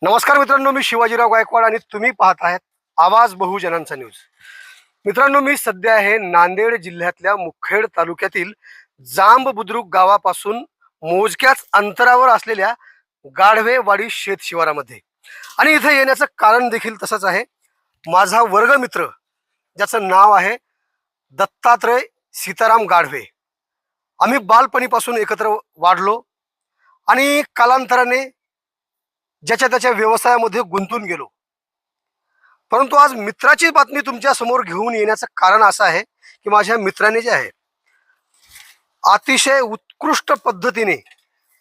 नमस्कार मित्रांनो, मी शिवाजीराव गायकवाड आणि तुम्ही पाहत आहात आवाज बहुजनांचा न्यूज. मित्रांनो, मी सध्या आहे नांदेड जिल्ह्यातल्या मुखेड तालुक्यातील जांब बुद्रुक गावापासून मोजक्याच अंतरावर असलेल्या गाढवेवाडी शेत शिवारामध्ये. आणि इथे येण्याचं कारण देखील तसंच आहे. माझा वर्गमित्र ज्याचं नाव आहे दत्तात्रय सीताराम गाढवे. आम्ही बालपणीपासून एकत्र वाढलो आणि कालांतराने ज्याच्या त्याच्या व्यवसायामध्ये गुंतून गेलो. परंतु आज मित्राची बातमी तुमच्या समोर घेऊन येण्याचं कारण असं आहे की माझ्या मित्राने जे आहे अतिशय उत्कृष्ट पद्धतीने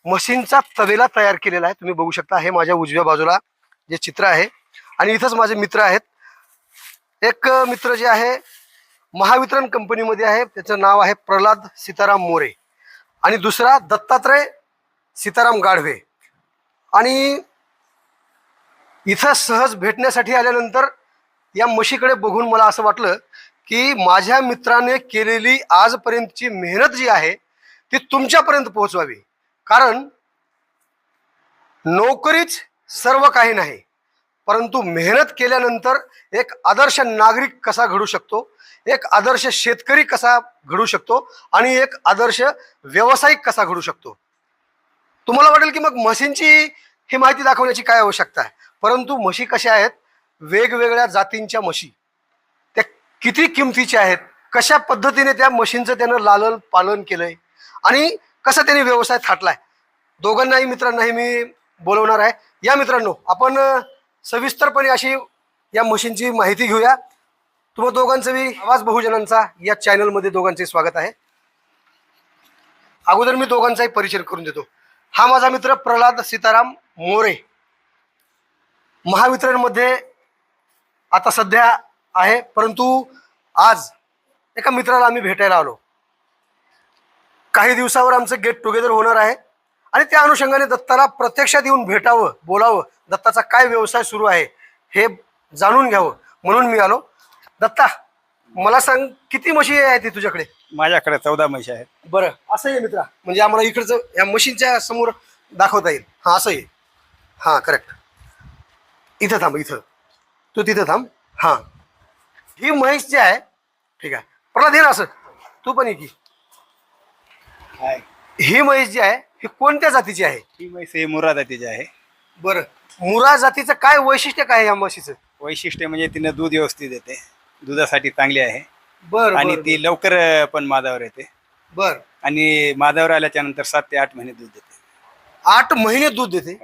मशीनचा तबेला तयार केलेला आहे. तुम्ही बघू शकता, हे माझ्या उजव्या बाजूला जे चित्र आहे. आणि इथंच माझे मित्र आहेत. एक मित्र जे आहे महावितरण कंपनीमध्ये आहे, त्याचं नाव आहे प्रल्हाद सीताराम मोरे. आणि दुसरा दत्तात्रय सीताराम गाढवे. आणि इथं सहज भेटण्यासाठी आल्यानंतर या म्हशीकडे बघून मला असं वाटलं की माझ्या मित्राने केलेली आजपर्यंतची मेहनत जी आहे ती तुमच्यापर्यंत पोहोचवावी. कारण नोकरीच सर्व काही नाही, परंतु मेहनत केल्यानंतर एक आदर्श नागरिक कसा घडू शकतो, एक आदर्श शेतकरी कसा घडू शकतो आणि एक आदर्श व्यावसायिक कसा घडू शकतो. तुम्हाला वाटेल की मग म्हशींची ही माहिती दाखवण्याची काय आवश्यकता आहे. परंतु म्हशी कशा आहेत, वेगवेगळ्या जातींच्या म्हशी, त्या किती किमतीच्या आहेत, कशा पद्धतीने त्या म्हशींचं त्यानं लालन पालन केलंय आणि कसा त्याने व्यवसाय थाटलाय, दोघांनाही मित्रांनाही मी बोलवणार आहे. या मित्रांनो, आपण सविस्तरपणे अशी या म्हशींची माहिती घेऊया. तुम्हा दोघांचं मी आवाज बहुजनांचा या चॅनलमध्ये दोघांचे स्वागत आहे. अगोदर मी दोघांचाही परिचय करून देतो. हा माझा मित्र प्रल्हाद सीताराम मोरे, महावितरणमध्ये आता सध्या आहे. परंतु आज एका मित्राला आम्ही भेटायला आलो. काही दिवसावर आमचं गेट टुगेदर होणार आहे आणि त्या अनुषंगाने दत्ताला प्रत्यक्षात येऊन भेटावं, बोलावं, दत्ताचा काय व्यवसाय सुरू आहे हे जाणून घ्यावं म्हणून मी आलो. दत्ता, मला सांग, किती म्हशी आहे ती तुझ्याकडे? माझ्याकडे 14 म्हशी आहेत. बरं, असं आहे मित्रा, म्हणजे आम्हाला इकडचं या मशीनच्या समोर दाखवता येईल. हां, असं आहे. हां, करेक्ट. इथं थांब, इथं तू तिथं थांब. हां, ही म्हैस जी आहे, ठीक आहे, प्रल्हाद ये ना, असं तू पण ये की. ही म्हैस जी आहे ही कोणत्या जातीची आहे? ही म्हैस ही मुर्रा जातीची आहे. बरं, मुरा जातीचं काय वैशिष्ट्य काय आहे या म्हशीचं? वैशिष्ट्य म्हणजे तिने दूध व्यवस्थित देते, दुधासाठी चांगली आहे. बरं, आणि बरं, ती लवकर पण मादावर येते. बरं. आणि मादावर आल्याच्या नंतर 7 ते 8 महिने दूध देते. 8 महिने दूध देते.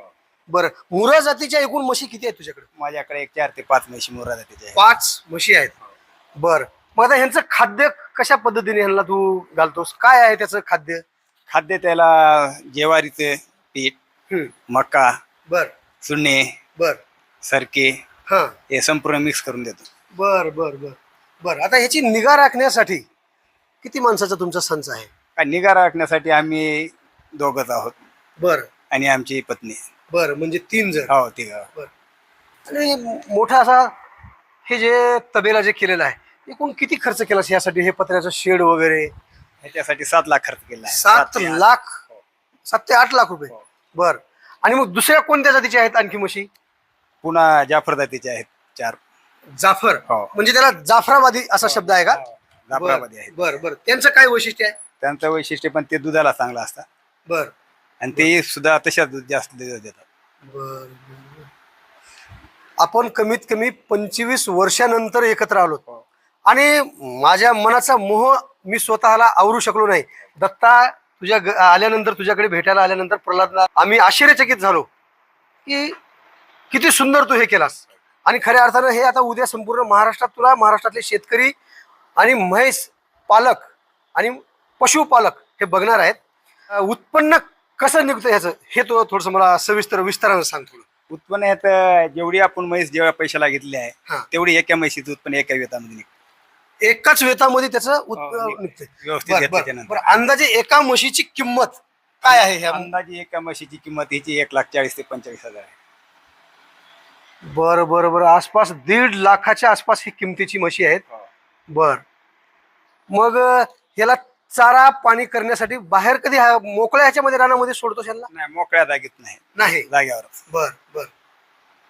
बरं, मुरा जातीच्या एकूण म्हशी किती आहेत तुझ्याकडे? माझ्याकडे एक 4 ते 5 म्हशी मुर्रा जातीच्या आहेत. 5 म्हशी आहेत. बरं, मग आता ह्यांचं खाद्य कशा पद्धतीने ह्यांना तू घालतोस, काय आहे त्याचं खाद्य? खाद्य त्याला ज्वारीचे पीठ, हम्म. मका, बर चुन्ने, बर सरके हां, हे संपूर्ण मिक्स करून देतो. बर बर बर बर आता ह्याची निगा राखण्यासाठी किती माणसाचा तुमचा संच आहे? काय निगा राखण्यासाठी आम्ही दोघंच आहोत बर आणि आमची पत्नी. बर, म्हणजे 3 जण. हो, तिघं. बर. आणि मोठा असा हे जे तबेला जे केलेला आहे, एकूण किती खर्च केला यासाठी? हे पत्र्याचं शेड वगैरे ह्याच्यासाठी 7 लाख खर्च केला आहे. 7 ते 8. लाख, 7 ते 8 लाख रुपये. हो. बर. आणि मग दुसऱ्या कोणत्या जातीच्या आहेत आणखी म्हशी? पुन्हा जाफर जातीचे आहेत 4. जाफर, हो. म्हणजे त्याला जाफराबादी असा शब्द आहे का? जाफरामध्ये आहेत. बर बर, त्यांचं काय वैशिष्ट्य आहे? त्यांचं वैशिष्ट्य पण ते दुधाला चांगलं असतं बर आणि ते सुद्धा तशाच जास्त दूध देतात. बर. आपण कमीत कमी 25 वर्षानंतर एकत्र आलो आणि माझ्या मनाचा मोह मी स्वतःला आवरू शकलो नाही. दत्ता, आल्यानंतर, तुझ्याकडे भेटायला आल्यानंतर प्रल्हादला आम्ही आश्चर्यचकित झालो की किती सुंदर तू हे केलास. आणि खऱ्या अर्थानं हे आता उद्या संपूर्ण महाराष्ट्रात तुला महाराष्ट्रातले शेतकरी आणि म्हैस पालक आणि पशुपालक हे बघणार आहेत. उत्पन्न कसं निघतं ह्याचं हे तो थोडंसं मला विस्तारानं सांग. थोडं उत्पन्न ह्यात जेवढी आपण म्हैस जेव्हा पैशाला घेतली हा. आहे तेवढी एका म्हैसीचं उत्पन्न एका वेतामध्ये निघतं. एकाच वेतामध्ये त्याचं निघते. व्यवस्थित घेतल्याच्यानंतर. अंदाजे एका म्हशीची किंमत काय आहे ह्या? अंदाजे एका म्हशीची किंमत हिची 1,40,000 ते 25,000 आहे. बरं बरं बरं, आसपास 1.5 लाखाच्या आसपास ही किमतीची म्हशी आहेत. बर, मग याला चारा पाणी करण्यासाठी बाहेर कधी मोकळ्या ह्याच्यामध्ये रानामध्ये सोडतो त्यांना? नाही, मोकळ्या जागेत नाही, नाही. जाग्यावर. बर बर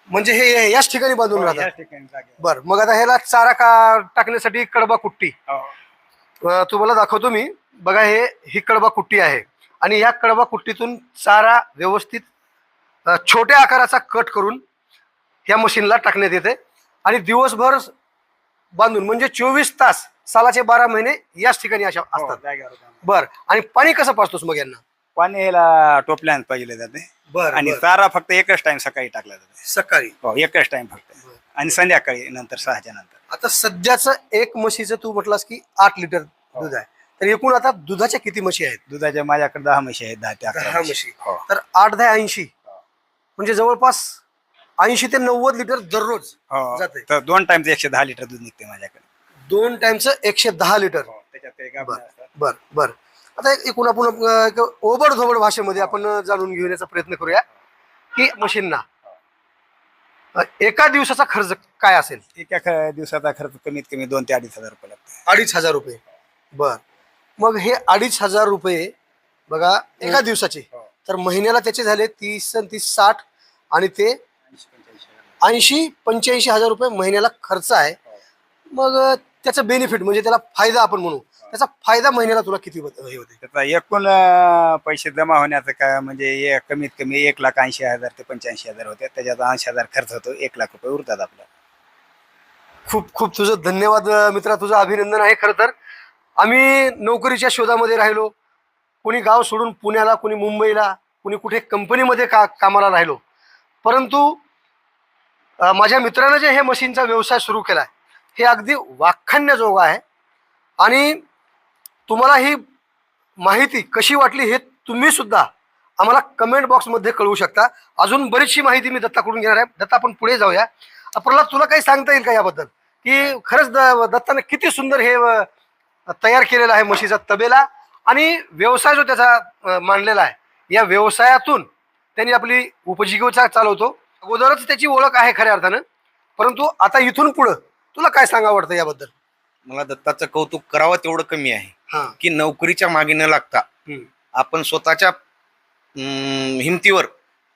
म्हणजे हे याच ठिकाणी बांधून हो, राहतात. याच ठिकाणी जागेवर. बर, मग आता ह्याला चारा का टाकण्यासाठी कडबा कुट्टी हो. तुम्हाला दाखवतो मी. बघा, ही कडबा कुट्टी आहे आणि या कडबा कुट्टीतून चारा व्यवस्थित छोट्या आकाराचा कट करून ह्या मशीनला टाकण्यात येते आणि दिवसभर बांधून म्हणजे 24 तास सालाचे 12 महिने याच ठिकाणी अशा हो, असतात. जागेवर जाऊन. बर, आणि पाणी कसं पाजतोस मग यांना? पाणी याला टोपल्यात पाहिजे जाते बर, आणि बर. चारा फक्त एकच टाइम सकाळी टाकला जाते. सकाळी. हो, एकच टाइम फक्त. बर. आणि संध्याकाळी नंतर 6च्या नंतर. आता सध्याचं एक म्हशीचं तू म्हटलास की 8 लिटर दूध आहे, तर एकूण आता दुधाच्या किती म्हशी आहेत? दुधाच्या माझ्याकडे 10 म्हशी आहेत, 10 ते 11 10 म्हशी. हो. तर 8 10 80 म्हणजे जवळपास 80 ते 90 लिटर दररोज हो, जाते. तर 2 टाइमचं 110 लिटर दूध निघते माझ्याकडे. 2 टाइमचं 110 लिटर. हो, त्याच्यात काही गाभण बर असतात. बर बर. आता एकूण आपण ओबड धोबड भाषेमध्ये आपण जाणून घेण्याचा प्रयत्न करूया की मशीनना एका दिवसाचा खर्च काय असेल? एका दिवसाचा खर्च कमीत कमी 2 ते 2.5 हजार रुपये लागते. 2,500 रुपये. बर, मग हे 2,500 रुपये बघा एका दिवसाचे, हो. तर महिन्याला त्याचे झाले 30 आणि 30 60 आणि ते 80-85 हजार रुपये महिन्याला खर्च आहे. मग त्याचं बेनिफिट म्हणजे त्याला फायदा आपण म्हणू, त्याचा फायदा महिन्याला तुला किती हे होते? त्याचा एकूण पैसे जमा होण्याचं काय म्हणजे कमीत कमी 1,80,000 ते 85,000 होते. त्याच्यात 80,000 खर्च होतो, 1 लाख रुपये उरतात आपल्याला. खूप खूप तुझं धन्यवाद मित्रा, तुझं अभिनंदन आहे. खरं तर आम्ही नोकरीच्या शोधामध्ये राहिलो, कोणी गाव सोडून पुण्याला, कोणी मुंबईला, कोणी कुठे कंपनीमध्ये कामाला राहिलो, परंतु माझ्या मित्रानं जे हे मशीनचा व्यवसाय सुरू केला आहे हे अगदी वाखाणण्याजोगं आहे. आणि तुम्हाला ही माहिती कशी वाटली हे तुम्ही सुद्धा आम्हाला कमेंट बॉक्समध्ये कळवू शकता. अजून बरीचशी माहिती मी दत्ताकडून घेणार आहे. दत्ता, आपण पुढे जाऊया. प्रल्हाद, तुला काही सांगता येईल का याबद्दल की खरंच दत्ताने किती सुंदर हे तयार केलेला आहे म्हशीचा तबेला आणि व्यवसाय जो त्याचा मांडलेला आहे, या व्यवसायातून त्यांनी आपली उपजीविका चालवतो. अगोदरच त्याची ओळख आहे खऱ्या अर्थानं, परंतु आता इथून पुढं तुला काय सांगावं वाटतं याबद्दल? मला दत्ताचं कौतुक करावं तेवढं कमी आहे हां. की नोकरीच्या मागे न लागता आपण स्वतःच्या हिमतीवर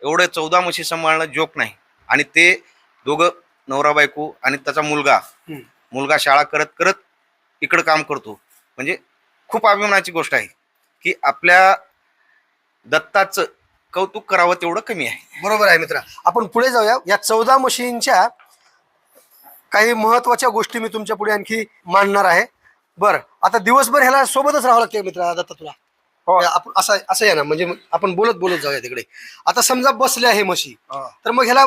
एवढे 14 म्हशी सांभाळणं जोक नाही. आणि ते दोघं नवरा बायको आणि त्याचा मुलगा शाळा करत करत इकडं काम करतो, म्हणजे खूप अभिमानाची गोष्ट आहे की आपल्या दत्ताचं कौतुक करावं तेवढं कमी आहे. बरोबर आहे मित्रा. आपण पुढे जाऊया. या 14 मशीनच्या काही महत्वाच्या गोष्टी मी तुमच्या पुढे आणखी मांडणार आहे. बरं, आता दिवसभर ह्याला सोबतच राहावं लागतं मित्रा दत्ता तुला? हो. आपण असं असं आहे ना, म्हणजे मग आपण बोलत बोलत जाऊया तिकडे. आता समजा बसल्या हे म्हशी, हो. तर मग ह्याला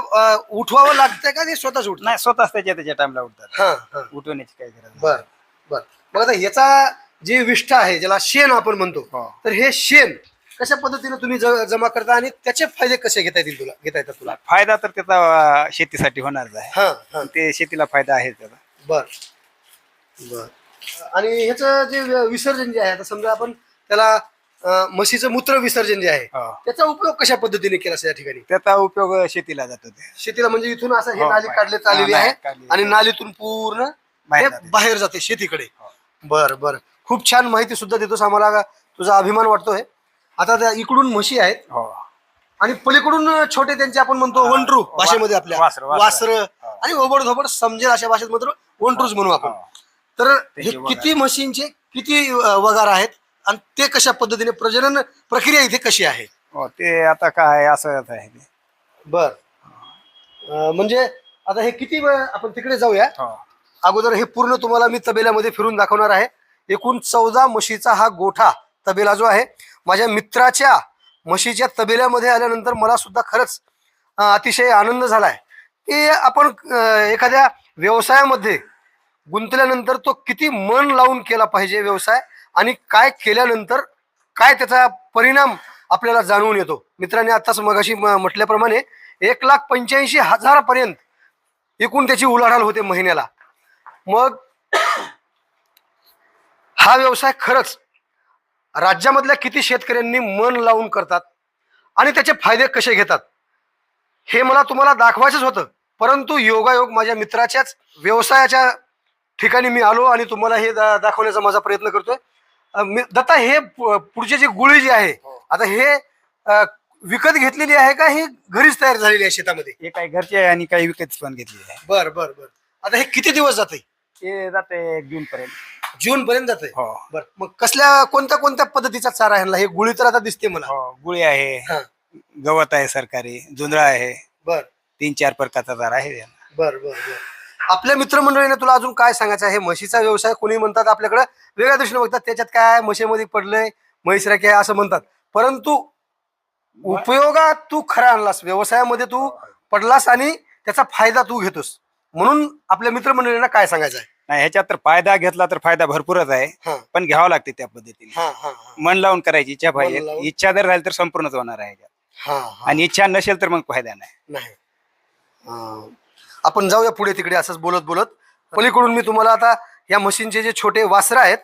उठवावं लागतंय का ते स्वतःच उठत? नाही, स्वतःच त्याच्या टाइमला उठतात. हां हां. उठवण्याची काही गरज नाही. बर बर. मग आता ह्याचा जे विष्ठा आहे, ज्याला शेण आपण म्हणतो, हो. तर हे शेण कशा पद्धतीने तुम्ही जमा करता आणि त्याचे फायदे कसे घेता येतात तुला? फायदा तर त्याचा शेतीसाठी होणारच आहे. हां हां. ते शेतीला फायदा आहे त्याचा. बर बर. आणि ह्याचं जे विसर्जन जे आहे, आता समजा आपण त्याला म्हशीचं मूत्र विसर्जन जे आहे, हो. त्याचा उपयोग कशा पद्धतीने केला या ठिकाणी? त्याचा उपयोग शेतीला जातो. ते शेतीला म्हणजे इथून असं हे हो, नाली काढण्यात आलेली हा, आहे काढलेली आणि आहे. नालीतून पूर्ण बाहेर हे जाते. बाहेर जाते शेतीकडे. हो. बर बर. खूप छान माहिती सुद्धा देतोस आम्हाला, तुझा अभिमान वाटतोय. आता त्या इकडून म्हशी आहेत हो. आणि पलीकडून छोटे त्यांचे आपण म्हणतो वंटरू भाषेमध्ये आपल्या वासर आणि ओबड धोबड समजेल अशा भाषेत मात्र वंटरूच म्हणू आपण. तर हे किती म्हशींचे किती वगार आहेत आणि ते कशा पद्धतीने प्रजनन प्रक्रिया इथे कशी आहे? हो, ते आता काय असं आहे ते. बर. म्हणजे आता हे किती आपण तिकडे जाऊया. हो. अगोदर हे पूर्ण तुम्हाला मी तबेल्यामध्ये फिरून दाखवणार आहे. एकूण 14 म्हशीचा हा गोठा तबेला जो आहे, माझ्या मित्राच्या म्हशीच्या तबेल्यामध्ये आल्यानंतर मला सुद्धा खरंच अतिशय आनंद झालाय की आपण एखाद्या व्यवसायामध्ये गुंतल्यानंतर तो किती मन लावून केला पाहिजे व्यवसाय आणि काय केल्यानंतर काय त्याचा परिणाम आपल्याला जाणवून येतो. मित्रांनी आताच मगाशी म्हटल्याप्रमाणे 1,85,000 पर्यंत एकूण त्याची उलाढाल होते महिन्याला. मग हा व्यवसाय खरंच राज्यामधल्या किती शेतकऱ्यांनी मन लावून करतात आणि त्याचे फायदे कसे घेतात हे मला तुम्हाला दाखवायचंच होतं, परंतु योगायोग माझ्या मित्राच्याच व्यवसायाच्या ठिकाणी मी आलो आणि तुम्हाला हे दाखवण्याचा माझा प्रयत्न करतोय. दत्ता, हे पुढचे जे गुळी जे आहे, आता हे विकत घेतलेली आहे का ही घरीच तयार झालेली आहे शेतामध्ये? हे काही घरचे आहे आणि काही विकत पण घेतली आहे. बर बर बर. आता हे किती दिवस जाते? हे जाते जून पर्यंत. जून पर्यंत जाते. हो बर, मग कसल्या कोणत्या कोणत्या पद्धतीचा चारा आहे ह्यांना? हे गुळी तर आता दिसते मला. हो, गुळी आहे, हा. गवत आहे सरकारी, जुंधळा आहे, बर 3-4 प्रकारचा चारा आहे यांना. बर बर बर. आपल्या मित्रमंडळीने तुला अजून काय सांगायचं आहे? म्हशीचा व्यवसाय कोणी म्हणतात आपल्याकडे वेगळ्या दृष्टीने बघतात, त्याच्यात काय म्हशीमध्ये पडलंय, म्हैस राखी आहे असं म्हणतात, परंतु उपयोगात तू खरा आणलास, व्यवसायामध्ये तू पडलास आणि त्याचा फायदा तू घेतोस, म्हणून आपल्या मित्रमंडळींना काय सांगायचं आहे? नाही, ह्याच्यात तर फायदा घेतला तर फायदा भरपूरच आहे, हा पण घ्यावं लागते त्या पद्धतीने. हा हा हा मन लावून करायची इच्छा मन पाहिजे. लावून. इच्छा जर झाली तर संपूर्णच होणार आहे ह्याच्यात. हा हा. आणि इच्छा नसेल तर मग फायदा नाही. नाही. आपण जाऊया पुढे तिकडे असंच बोलत बोलत. पलीकडून मी तुम्हाला आता या मशीनचे जे छोटे वासरं आहेत,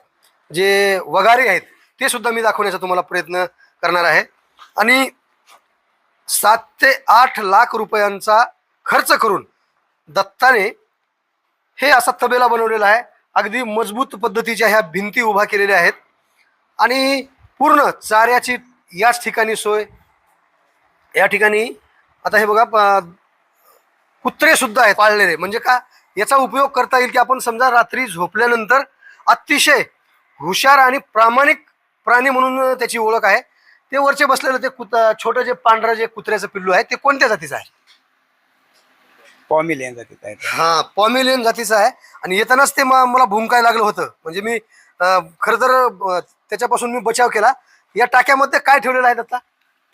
जे वगारी आहेत, ते सुद्धा मी दाखवण्याचा तुम्हाला प्रयत्न करणार आहे. आणि 7 ते 8 लाख रुपयांचा खर्च करून दत्ताने हे असा तबेला बनवलेला आहे. अगदी मजबूत पद्धतीच्या ह्या भिंती उभा केलेल्या आहेत आणि पूर्ण चाऱ्याची याच ठिकाणी सोय. या ठिकाणी आता हे बघा, कुत्रे सुद्धा आहेत पाळलेले. म्हणजे का याचा उपयोग करता येईल की आपण समजा रात्री झोपल्यानंतर अतिशय हुशार आणि प्रामाणिक प्राणी म्हणून त्याची ओळख आहे. ते वरचे बसलेलं ते छोटं जे पांढरं जे कुत्र्याचं पिल्लू आहे ते कोणत्या जातीचं आहे? पॉमिलियन जातीत आहे ते. हा, पॉमेलियन जातीचं आहे. आणि येतानाच ते मला भुंकाय लागलं होतं. म्हणजे मी खरं तर त्याच्यापासून मी बचाव केला. या टाक्यामध्ये काय ठेवलेलं आहे आता?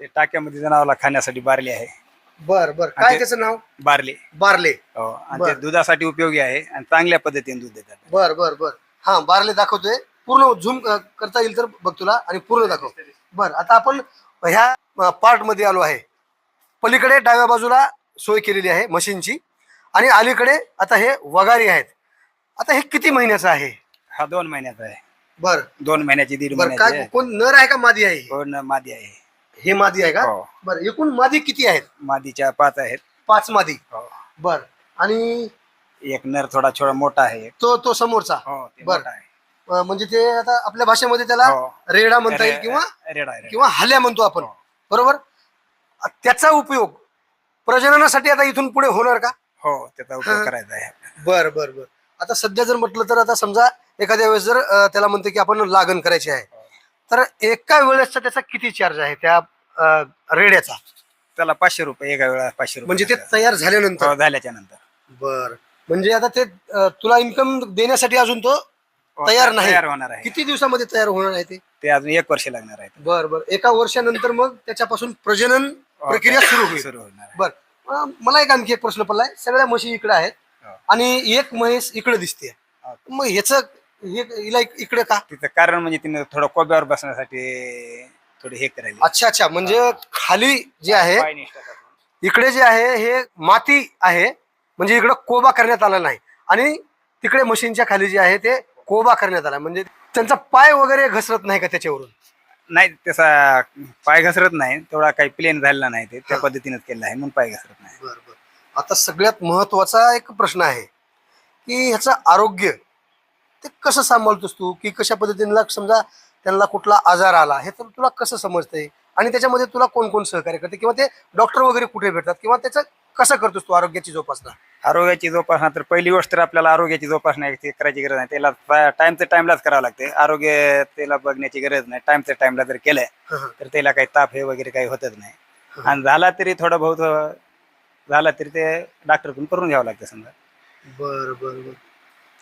ते टाक्यामध्ये जनावरला खाण्यासाठी बारली आहे. बर बर. काय त्याचं नाव? बारली. बारले. हो, आणि ते दुधासाठी उपयोगी आहे आणि चांगल्या पद्धतीने दूध देतात. बर बर बर. हा, बारले दाखवतोय. पूर्ण झूम करता येईल तर बघ तुला, आणि पूर्ण दाखव. बर, आता आपण ह्या पार्ट मध्ये आलो आहे. पलीकडे डाव्या बाजूला सोय केलेली आहे मशीनची आणि अलीकडे आता हे वगारी आहेत. आता हे किती महिन्याचं आहे? हा 2 महिन्याचा आहे. बर 2 महिन्याची, 1.5 बर. महिन्याची काय आहे. कोण नर आहे का मादी आहे? पूर्ण मादी आहे. हे मादी आहे का? हो. बर, एकूण मादी किती आहेत? मादीच्या 5 आहेत. 5 मादी. हो. बर. आणि एक नर थोडा छोटा मोठा आहे. तो समोरचा. हो, ते बर. मोठा आहे. म्हणजे ते आता आपल्या भाषेमध्ये त्याला हो. रेडा म्हणता येईल किंवा रेडा आहे. किंवा हल्या म्हणतो आपण. हो. बरोबर. त्याचा उपयोग प्रजननासाठी आता इथून पुढे होणार का? हो, त्याचा उपयोग करायचा आहे. बर बर बर. आता सध्या जर म्हटलं तर आता समजा एखाद्या वेळेस जर त्याला म्हणते की आपण लागण करायची आहे, तर एका वेळेसचा त्याचा किती चार्ज आहे त्या रेड्याचा? त्याला 500 रुपये एका वेळा. 500 रुपये म्हणजे ते तयार झाल्यानंतर? हो, झाल्याच्या नंतर. बर. म्हणजे आता ते तुला इन्कम देण्यासाठी अजून तो तयार नाही. तयार होणार आहे. किती दिवसामध्ये तयार होणार आहे ते? ते अजून 1 वर्ष लागणार आहे. बर बर. एका वर्षानंतर मग त्याच्यापासून प्रजनन प्रक्रिया सुरू होईल. सुरू होणार आहे. बर. मला एक आणखी एक प्रश्न पडलाय. सगळ्या म्हशी इकडे आहेत हो. आणि एक म्हैस इकडे दिसते, हो. मग हिला इकडे का? तिचं कारण म्हणजे तिने थोडं कोब्यावर बसण्यासाठी थोडी हे करायला. अच्छा अच्छा. म्हणजे खाली जे आहे, पाय निष्ठासाठी. इकडे जे आहे हे माती आहे, म्हणजे इकडे कोबा करण्यात आला नाही, आणि तिकडे मशीनच्या खाली जे आहे ते कोबा करण्यात आला. म्हणजे त्यांचा पाय वगैरे घसरत नाही का त्याच्यावरून? नाही, त्याचा पाय घसरत नाही. तेवढा काही प्लेन झालेला नाही. ते त्या पद्धतीनेच केलेला आहे म्हणून पाय घसरत नाही. बर बर. आता सगळ्यात महत्वाचा एक प्रश्न आहे की ह्याचं आरोग्य ते कसं सांभाळतोस तू, की कशा पद्धतीने समजा त्यांना कुठला आजार आला हे तर तुला कसं समजतंय, आणि त्याच्यामध्ये तुला कोण कोण सहकार्य करते, किंवा ते डॉक्टर वगैरे कुठे भेटतात, किंवा त्याचं कसं करतोस तू आरोग्याची जोपासना? आरोग्याची जोपासना तर पहिली गोष्ट तर आपल्याला आरोग्याची जोपासना करायची गरज नाही. त्याला टाइमच्या टाइमलाच करावं लागते. आरोग्य त्याला बघण्याची गरज नाही. टाइमच्या टाइमला जर केलंय तर त्याला काही ताप हे वगैरे काही होतच नाही. आणि झाला तरी थोडं बहुत झाला तरी ते डॉक्टरकडून करून घ्यावं लागतं समजा. बर बर बर.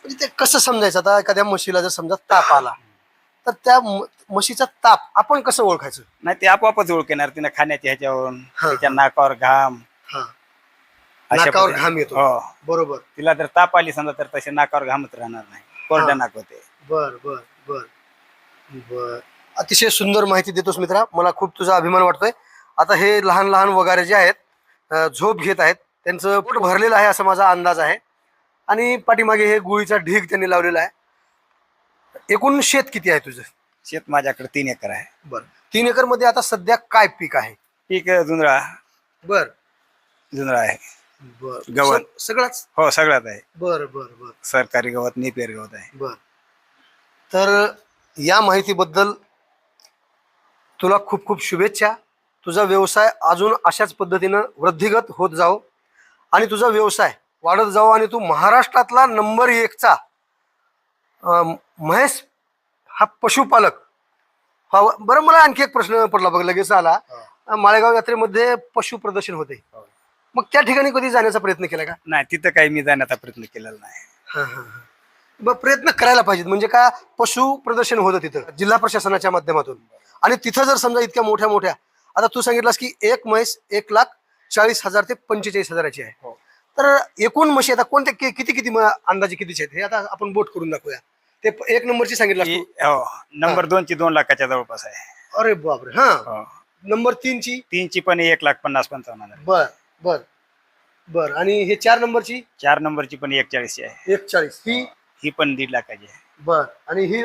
म्हणजे ते कसं समजायचं? आता एखाद्या म्हशीला जर समजा ताप आला तर त्या म्हशीचा ताप आपण कसं ओळखायचं? नाही, ते आपोआपच ओळख येणार. तिनं खाण्याच्या ह्याच्यावरून, हा. त्याच्या नाकावर घाम, हा, अशा नाकावर पद्धती- घाम येतो. हो. बरोबर. तिला जर ताप आली समजा तर तसे नाकावर घामच राहणार नाही. कोरडं नाक होते. बर बर बर बर. अतिशय सुंदर माहिती देतोस मित्रा, मला खूप तुझा अभिमान वाटतोय. आता हे लहान लहान वगारे जे आहेत झोप घेत आहेत, त्यांचं पोट भरलेलं आहे असं माझा अंदाज आहे, आणि पाठीमागे हे गुळीचा ढीग त्यांनी लावलेला आहे. एकूण शेत किती आहे तुझं? शेत माझ्याकडे 3 एकर आहे. बर. 3 एकर मध्ये आता सध्या काय पीक आहे? पीक जुंधळा बर आहे. बर. गवत. सगळंच? हो, सगळ्यात आहे. बर बर बर सरकारी गवत, नेपियर गवत आहे. बर. तर या माहितीबद्दल तुला खूप खूप शुभेच्छा. तुझा व्यवसाय अजून अशाच पद्धतीनं वृद्धिगत होत जाओ आणि तुझा व्यवसाय वाढत जाओ आणि तू महाराष्ट्रातला नंबर 1चा महेश हा पशुपालक हा. बरं, मला आणखी एक प्रश्न पडला बघ, लगेच आला. माळेगाव यात्रेमध्ये पशु प्रदर्शन होते, मग त्या ठिकाणी कधी जाण्याचा प्रयत्न केला का? नाही, तिथं काही मी जाण्याचा प्रयत्न केलेला नाही. मग प्रयत्न करायला पाहिजेत. म्हणजे का, पशु प्रदर्शन होतं तिथं जिल्हा प्रशासनाच्या माध्यमातून, आणि तिथं जर समजा इतक्या मोठ्या मोठ्या, आता तू सांगितलास की एक म्हैस 1,40,000 ते 45,000ची आहे, तर एकूण म्हशी आता कोणत्या किती किती अंदाजे कितीचे आहेत हे आता आपण बोट करून दाखवूया. ते एक नंबरची सांगितलं तू. नंबर 2 ची 2 लाखाच्या जवळपास आहे. अरे बापरे. हा, नंबर 3ची 3 ची पण 1,55,000. बर बर बर. आणि हे 4 नंबरची 4 नंबरची पण 1,40,000 आहे. 1,40,000. ही पण 1.5 लाखाची आहे. बर. आणि ही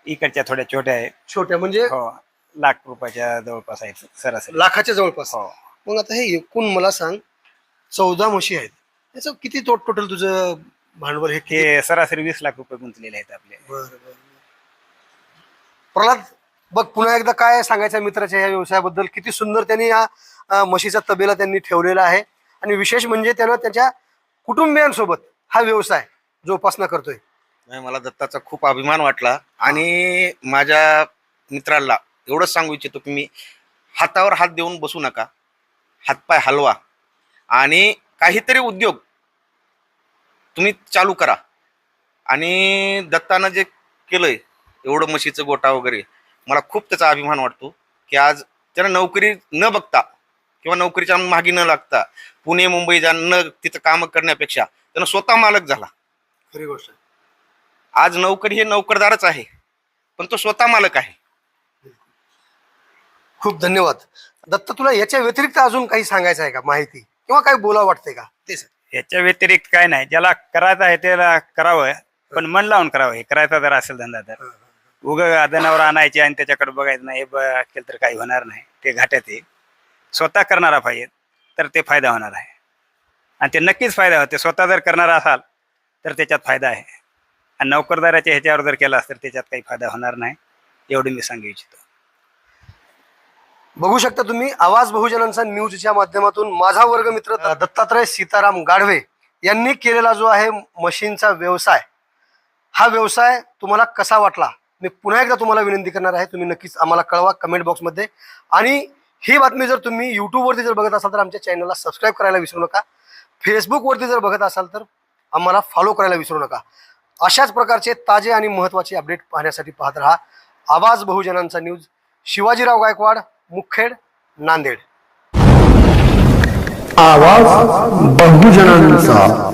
इकडच्या थोड्या छोट्या आहेत. छोट्या म्हणजे ₹1,00,000 जवळपास आहेत सरासरी. लाखाच्या जवळपास. हो. मग आता हे एकूण मला सांग, 14 म्हशी आहेत, याचं किती टोटल तुझं भांडवल हे किती? हे सरासरी ₹20,00,000 गुंतलेले आहेत आपले. बरं. प्रल्हाद बघ, पुन्हा एकदा काय सांगायचं मित्राच्या या व्यवसायाबद्दल. किती सुंदर त्यांनी या म्हशीचा तबेला त्यांनी ठेवलेला आहे, आणि विशेष म्हणजे त्यानं त्याच्या कुटुंबियांसोबत हा व्यवसाय जोपासना करतोय. मला दत्ताचा खूप अभिमान वाटला, आणि माझ्या मित्राला एवढंच सांगू इच्छितो की मी हातावर हात देऊन बसू नका, हातपाय हलवा आणि काहीतरी उद्योग तुम्ही चालू करा. आणि दत्तानं जे केलंय एवढं म्हशीचं गोठा वगैरे, मला खूप त्याचा अभिमान वाटतो की आज त्यानं नोकरी न बघता किंवा नोकरीच्या मागे न लागता पुणे मुंबई न तिथं काम करण्यापेक्षा त्यानं स्वतः मालक झाला. खरी गोष्ट. आज नोकरी हे नोकरदारच आहे, पण तो स्वतः मालक आहे. खूप धन्यवाद. दत्त, तुला याच्या व्यतिरिक्त अजून काही सांगायचं आहे का, माहिती किंवा काही बोलावं वाटतंय का ते सांग. याच्या व्यतिरिक्त काय नाही, ज्याला करायचं आहे त्याला करावं, पण मन लावून करावं. हे करायचा जर असेल धंदा तर जनावर आणायचे आणि त्याच्याकडे बघायचं नाही, हे केलं तर काही होणार नाही. ते घाट्यात आहे. स्वतः करणारा पाहिजे तर ते फायदा होणार आहे, आणि ते नक्कीच फायदा होते. स्वतः जर करणारा असाल तर त्याच्यात फायदा आहे, आणि नोकरदाराच्या ह्याच्यावर जर केला तर त्याच्यात काही फायदा होणार नाही. एवढं मी सांगू इच्छितो. बघू शकता तुम्ही, आवाज बहुजनांचा न्यूजच्या माध्यमातून माझा वर्गमित्र दत्तात्रय सीताराम गाढवे यांनी केलेला जो आहे मशीनचा व्यवसाय, हा व्यवसाय तुम्हाला कसा वाटला मी पुन्हा एकदा तुम्हाला विनंती करणार आहे. तुम्ही नक्कीच आम्हाला कळवा कमेंट बॉक्समध्ये. आणि ही बातमी जर तुम्ही यूट्यूबवरती जर बघत असाल तर आमच्या चॅनलला सबस्क्राईब करायला विसरू नका. फेसबुकवरती जर बघत असाल तर आम्हाला फॉलो करायला विसरू नका. अशाच प्रकारचे ताजे आणि महत्त्वाचे अपडेट पाहण्यासाठी पाहत रहा आवाज बहुजनांचा न्यूज. शिवाजीराव गायकवाड, मुखेड, नांदेड. आवाज बहुजनांचा.